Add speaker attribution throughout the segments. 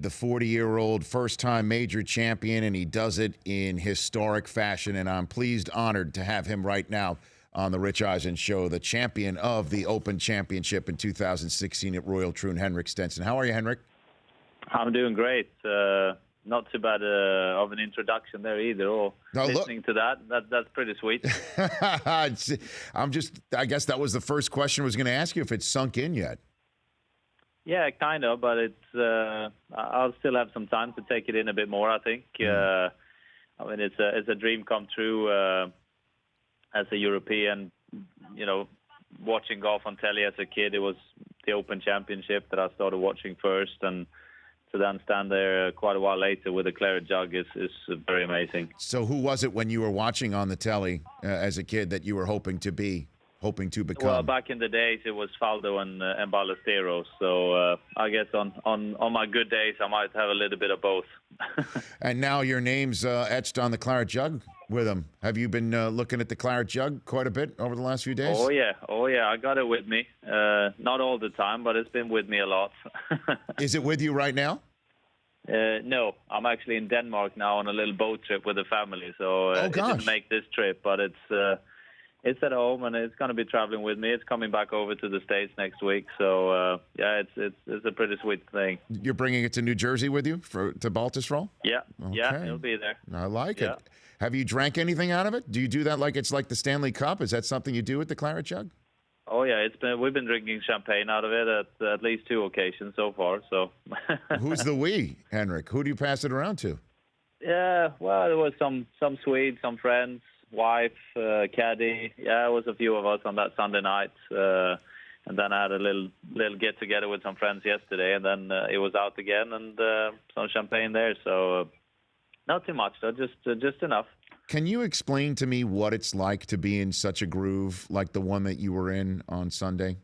Speaker 1: the 40-year-old first-time major champion, and he does it in historic fashion. And I'm pleased, honored to have him right now on the Rich Eisen Show, the champion of the Open Championship in 2016 at Royal Troon, Henrik Stenson. How are you, Henrik?
Speaker 2: I'm doing great. Not too bad of an introduction there either. Or
Speaker 1: no,
Speaker 2: listening to that's pretty sweet.
Speaker 1: I guess that was the first question I was going to ask you, if it's sunk in yet.
Speaker 2: Yeah, kind of, but I'll still have some time to take it in a bit more, I think. I mean, it's a dream come true as a European. You know, watching golf on telly as a kid, it was the Open Championship that I started watching first, and to then stand there quite a while later with a Claret Jug is very amazing.
Speaker 1: So who was it when you were watching on the telly as a kid that you were hoping to become?
Speaker 2: Well, back in the days, it was Faldo and Ballesteros. So I guess on my good days, I might have a little bit of both.
Speaker 1: And now your name's etched on the Claret Jug with them. Have you been looking at the Claret Jug quite a bit over the last few days?
Speaker 2: Oh yeah. I got it with me. Not all the time, but it's been with me a lot.
Speaker 1: Is it with you right now?
Speaker 2: No, I'm actually in Denmark now on a little boat trip with the family. So it didn't make this trip, but it's at home, and it's going to be traveling with me. It's coming back over to the States next week. So, yeah, it's a pretty sweet thing.
Speaker 1: You're bringing it to New Jersey with you to Baltusrol?
Speaker 2: Yeah,
Speaker 1: okay.
Speaker 2: Yeah, it'll be there.
Speaker 1: I like it. Have you drank anything out of it? Do you do that like it's like the Stanley Cup? Is that something you do with the Claret Jug?
Speaker 2: Oh, yeah, we've been drinking champagne out of it at least 2 occasions so far. So.
Speaker 1: Who's the we, Henrik? Who do you pass it around to?
Speaker 2: Yeah, well, there was some Swedes, some friends, wife, caddy. Yeah, it was a few of us on that Sunday night, and then I had a little get together with some friends yesterday, and then it was out again, and some champagne there. So not too much, though, just enough.
Speaker 1: Can you explain to me what it's like to be in such a groove like the one that you were in on Sunday,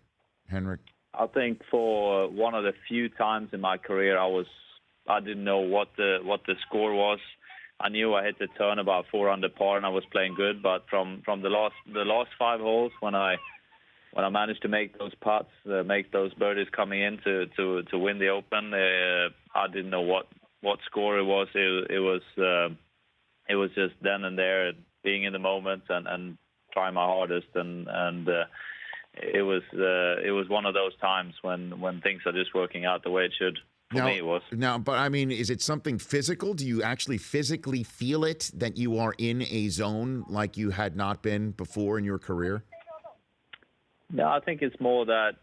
Speaker 1: Henrik?
Speaker 2: I think for one of the few times in my career, I didn't know what the score was. I knew I hit the turn about 4 under par, and I was playing good. But from the last 5 holes, when I managed to make those putts, make those birdies coming in to win the Open, I didn't know what score it was. It was just then and there, being in the moment and trying my hardest, and it was one of those times when things are just working out the way it should. For me, it was.
Speaker 1: Now, but I mean, is it something physical? Do you actually physically feel it, that you are in a zone like you had not been before in your career?
Speaker 2: No, I think it's more that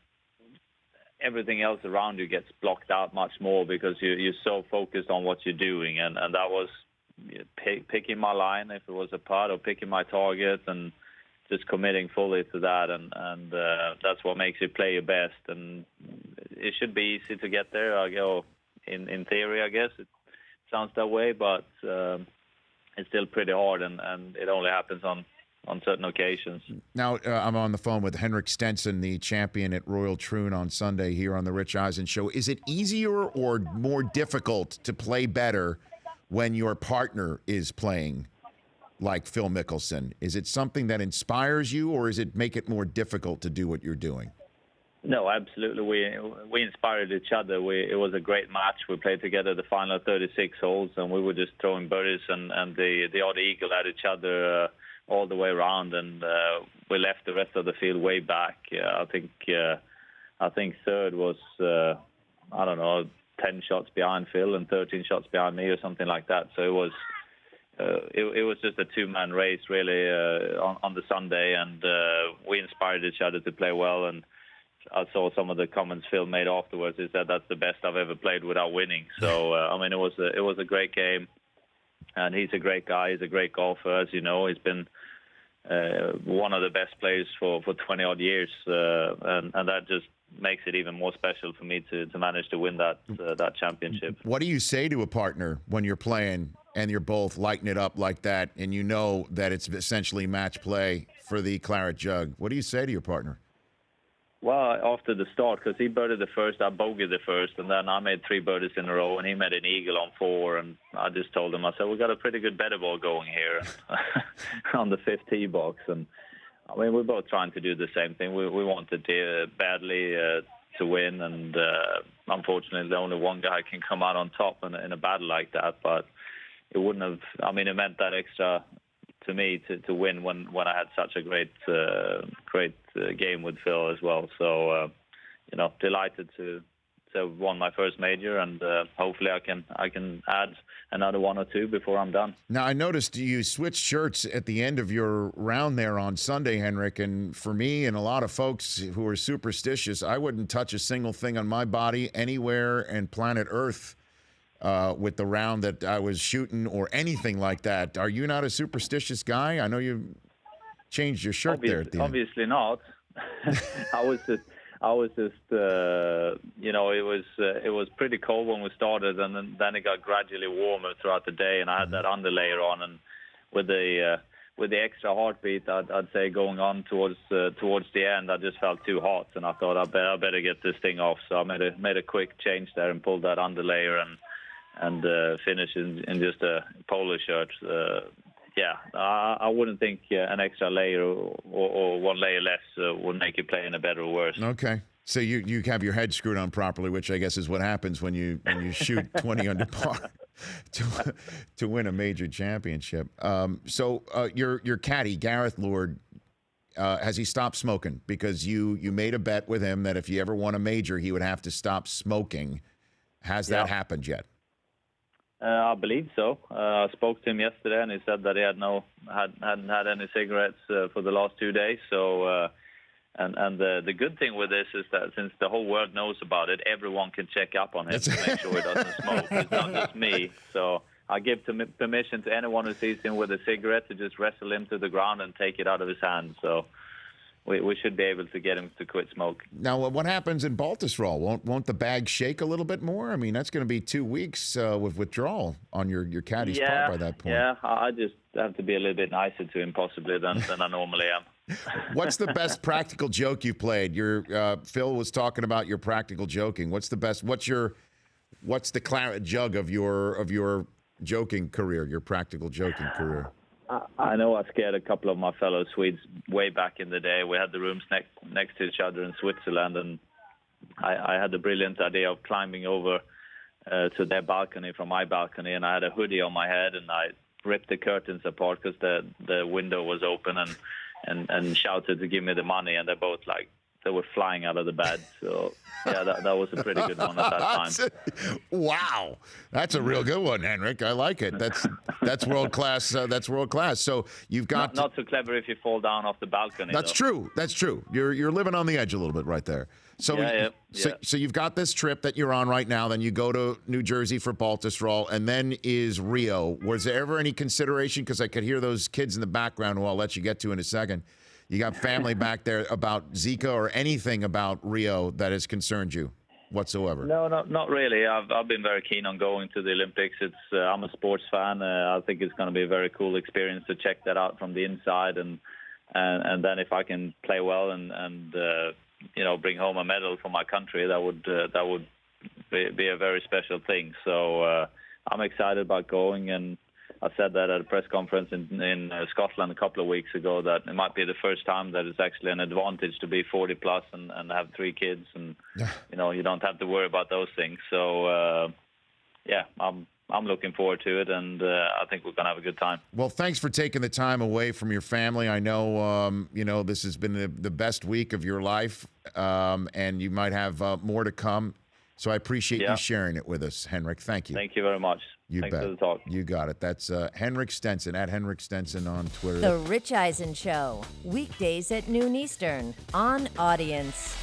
Speaker 2: everything else around you gets blocked out much more because you're so focused on what you're doing, and that was picking my line if it was a putt, or picking my target, and just committing fully to that, and that's what makes you play your best. And it should be easy to get there. I go in theory, I guess it sounds that way, but it's still pretty hard, and it only happens on certain occasions.
Speaker 1: Now, I'm on the phone with Henrik Stenson, the champion at Royal Troon on Sunday here on the Rich Eisen Show. Is it easier or more difficult to play better when your partner is playing like Phil Mickelson? Is it something that inspires you, or is it make it more difficult to do what you're doing?
Speaker 2: No, absolutely. We inspired each other. It was a great match. We played together the final 36 holes, and we were just throwing birdies and the odd eagle at each other all the way around, and we left the rest of the field way back. I think third was I don't know, 10 shots behind Phil and 13 shots behind me or something like that. So it was just a 2-man race really on the Sunday, and we inspired each other to play well. And I saw some of the comments Phil made afterwards. He said that's the best I've ever played without winning. So I mean, it was a great game, and he's a great guy. He's a great golfer, as you know. He's been one of the best players for 20 odd years, and that just makes it even more special for me to manage to win that championship.
Speaker 1: What do you say to a partner when you're playing and you're both lighting it up like that, and you know that it's essentially match play for the Claret Jug? What do you say to your partner?
Speaker 2: Well, after the start, because he birdied the first, I bogeyed the first, and then I made 3 birdies in a row, and he made an eagle on 4, and I just told him, I said, we got a pretty good better ball going here on the 5th tee box. And I mean, we're both trying to do the same thing. We wanted to badly to win, and unfortunately, only one guy can come out on top in a battle like that. But it wouldn't have. I mean, it meant that extra to me to win when I had such a great game with Phil as well. So delighted to have won my first major, and hopefully I can add another one or two before I'm done.
Speaker 1: Now, I noticed you switched shirts at the end of your round there on Sunday, Henrik, and for me and a lot of folks who are superstitious, I wouldn't touch a single thing on my body anywhere in planet Earth with the round that I was shooting or anything like that. Are you not a superstitious guy? I know you changed your shirt there at the end.
Speaker 2: Obviously not. I was just, it was pretty cold when we started, and then it got gradually warmer throughout the day, and I had that underlayer on, and with the extra heartbeat, I'd say going on towards the end, I just felt too hot, and I thought I better get this thing off. So I made a quick change there and pulled that underlayer and finished in just a polo shirt. I wouldn't think an extra layer or one layer less would make you play in a better or worse.
Speaker 1: Okay. So you have your head screwed on properly, which I guess is what happens when you shoot 20 under par to win a major championship. So your caddy, Gareth Lord, has he stopped smoking? Because you made a bet with him that if he ever won a major, he would have to stop smoking. Has that happened yet?
Speaker 2: I believe so. I spoke to him yesterday, and he said that he hadn't had any cigarettes for the last 2 days. So, and the good thing with this is that since the whole world knows about it, everyone can check up on him to make sure he doesn't smoke. It's not just me. So I give permission to anyone who sees him with a cigarette to just wrestle him to the ground and take it out of his hand. So we should be able to get him to quit smoking.
Speaker 1: Now, what happens in Baltusrol? Won't the bag shake a little bit more? I mean, that's going to be 2 weeks with withdrawal on your caddy's part by that point.
Speaker 2: Yeah, I just have to be a little bit nicer to him possibly than I normally am.
Speaker 1: What's the best practical joke you played? Phil was talking about your practical joking. What's the best? What's the Claret Jug of your joking career? Your practical joking career?
Speaker 2: I know I scared a couple of my fellow Swedes way back in the day. We had the rooms next to each other in Switzerland, and I had the brilliant idea of climbing over to their balcony from my balcony, and I had a hoodie on my head, and I ripped the curtains apart because the window was open, and shouted to give me the money, and they were flying out of the bed. So yeah, that was a pretty good one at that time.
Speaker 1: Wow, that's a real good one, Henrik. I like it. That's world class. That's world class. So you've got
Speaker 2: not so clever if you fall down off the balcony.
Speaker 1: That's true. That's true. You're living on the edge a little bit right there. So so you've got this trip that you're on right now. Then you go to New Jersey for Baltusrol, and then is Rio. Was there ever any consideration? Because I could hear those kids in the background, who I'll let you get to in a second. You got family back there about Zika or anything about Rio that has concerned you whatsoever?
Speaker 2: No, not really. I've been very keen on going to the Olympics. I'm a sports fan. I think it's going to be a very cool experience to check that out from the inside, and then if I can play well and bring home a medal for my country, that would be a very special thing. So I'm excited about going, and I said that at a press conference in Scotland a couple of weeks ago, that it might be the first time that it's actually an advantage to be 40 plus and have 3 kids, and you don't have to worry about those things. So I'm looking forward to it, and I think we're going to have a good time.
Speaker 1: Well, thanks for taking the time away from your family. I know this has been the best week of your life, and you might have more to come. So I appreciate you sharing it with us, Henrik. Thank you.
Speaker 2: Thank you very much. Thanks
Speaker 1: bet.
Speaker 2: for the talk.
Speaker 1: You got it. That's Henrik Stenson, at Henrik Stenson on Twitter.
Speaker 3: The Rich Eisen Show, weekdays at noon Eastern on Audience.